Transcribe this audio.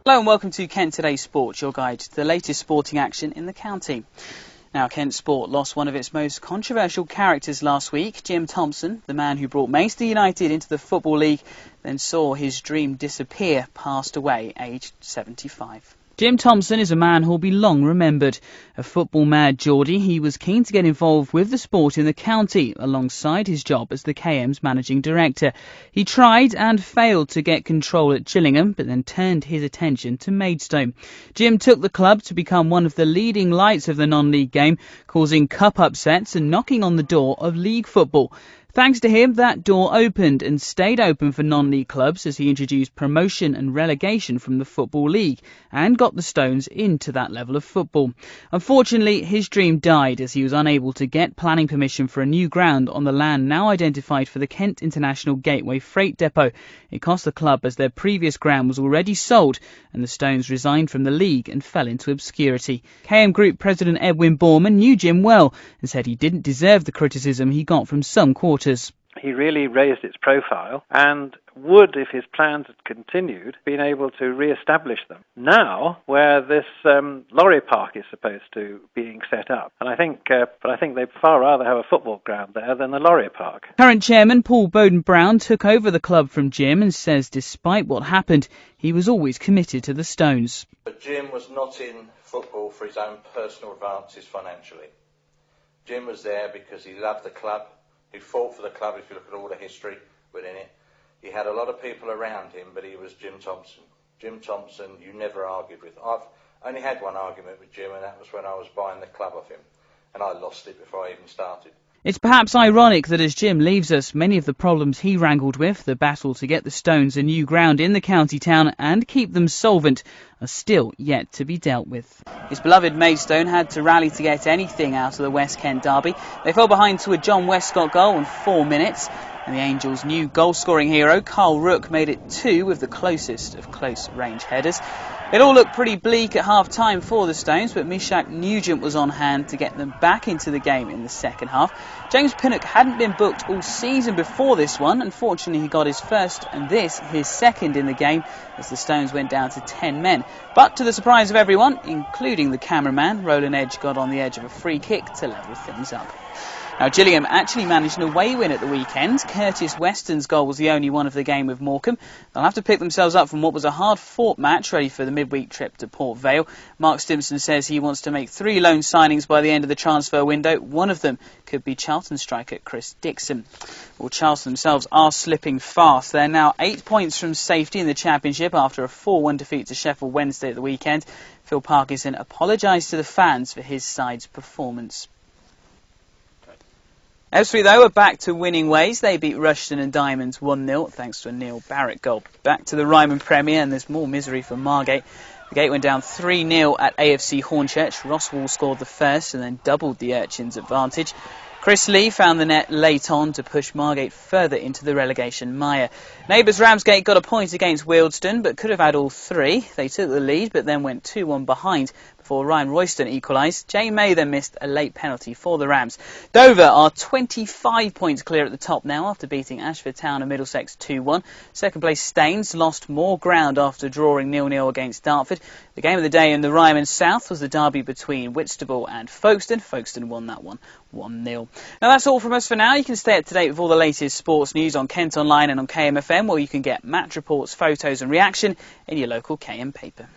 Hello and welcome to Kent Today Sport, your guide to the latest sporting action in the county. Now, Kent Sport lost one of its most controversial characters last week. Jim Thompson, the man who brought Maidstone United into the Football League, then saw his dream disappear, passed away aged 75. Jim Thompson is a man who'll be long remembered. A football-mad Geordie, he was keen to get involved with the sport in the county, alongside his job as the KM's managing director. He tried and failed to get control at Gillingham, but then turned his attention to Maidstone. Jim took the club to become one of the leading lights of the non-league game, causing cup upsets and knocking on the door of league football. Thanks to him, that door opened and stayed open for non-league clubs as he introduced promotion and relegation from the Football League and got the Stones into that level of football. Unfortunately, his dream died as he was unable to get planning permission for a new ground on the land now identified for the Kent International Gateway Freight Depot. It cost the club as their previous ground was already sold and the Stones resigned from the league and fell into obscurity. KM Group President Edwin Borman knew Jim well and said he didn't deserve the criticism he got from some quarters. He really raised its profile and would, if his plans had continued, been able to re-establish them. Now, where this lorry park is supposed to being set up, and I think they'd far rather have a football ground there than the lorry park. Current chairman Paul Bowden-Brown took over the club from Jim and says despite what happened, he was always committed to the Stones. But Jim was not in football for his own personal advances financially. Jim was there because he loved the club. He fought for the club, if you look at all the history within it. He had a lot of people around him, but he was Jim Thompson. Jim Thompson, you never argued with. I've only had one argument with Jim, and that was when I was buying the club off him. And I lost it before I even started. It's perhaps ironic that as Jim leaves us, many of the problems he wrangled with, the battle to get the Stones a new ground in the county town and keep them solvent, are still yet to be dealt with. His beloved Maidstone had to rally to get anything out of the West Kent derby. They fell behind to a John Westcott goal in 4 minutes, and the Angels' new goal-scoring hero, Carl Rook, made it 2 with the closest of close-range headers. It all looked pretty bleak at half-time for the Stones, but Mishak Nugent was on hand to get them back into the game in the second half. James Pinnock hadn't been booked all season before this one. Unfortunately, he got his first and this his second in the game as the Stones went down to 10 men. But to the surprise of everyone, including the cameraman, Roland Edge got on the edge of a free kick to level things up. Now, Gillingham actually managed an away win at the weekend. Curtis Weston's goal was the only one of the game with Morecambe. They'll have to pick themselves up from what was a hard-fought match ready for the midweek trip to Port Vale. Mark Stimson says he wants to make 3 loan signings by the end of the transfer window. One of them could be Charlton striker Chris Dixon. Well, Charlton themselves are slipping fast. They're now 8 points from safety in the Championship after a 4-1 defeat to Sheffield Wednesday at the weekend. Phil Parkinson apologised to the fans for his side's performance. Ebbsfleet, though, are back to winning ways. They beat Rushden and Diamonds 1-0 thanks to a Neil Barrett goal. Back to the Ryman Premier, and there's more misery for Margate. The Gate went down 3-0 at AFC Hornchurch. Ross Wall scored the first and then doubled the Urchins' advantage. Chris Lee found the net late on to push Margate further into the relegation mire. Neighbours Ramsgate got a point against Wealdstone but could have had all 3. They took the lead but then went 2-1 behind before Ryan Royston equalised. Jay May then missed a late penalty for the Rams. Dover are 25 points clear at the top now after beating Ashford Town and Middlesex 2-1. Second place Staines lost more ground after drawing 0-0 against Dartford. The game of the day in the Ryman South was the derby between Whitstable and Folkestone. Folkestone won that one 1-0. Now that's all from us for now. You can stay up to date with all the latest sports news on Kent Online and on KMFM, where you can get match reports, photos and reaction in your local KM paper.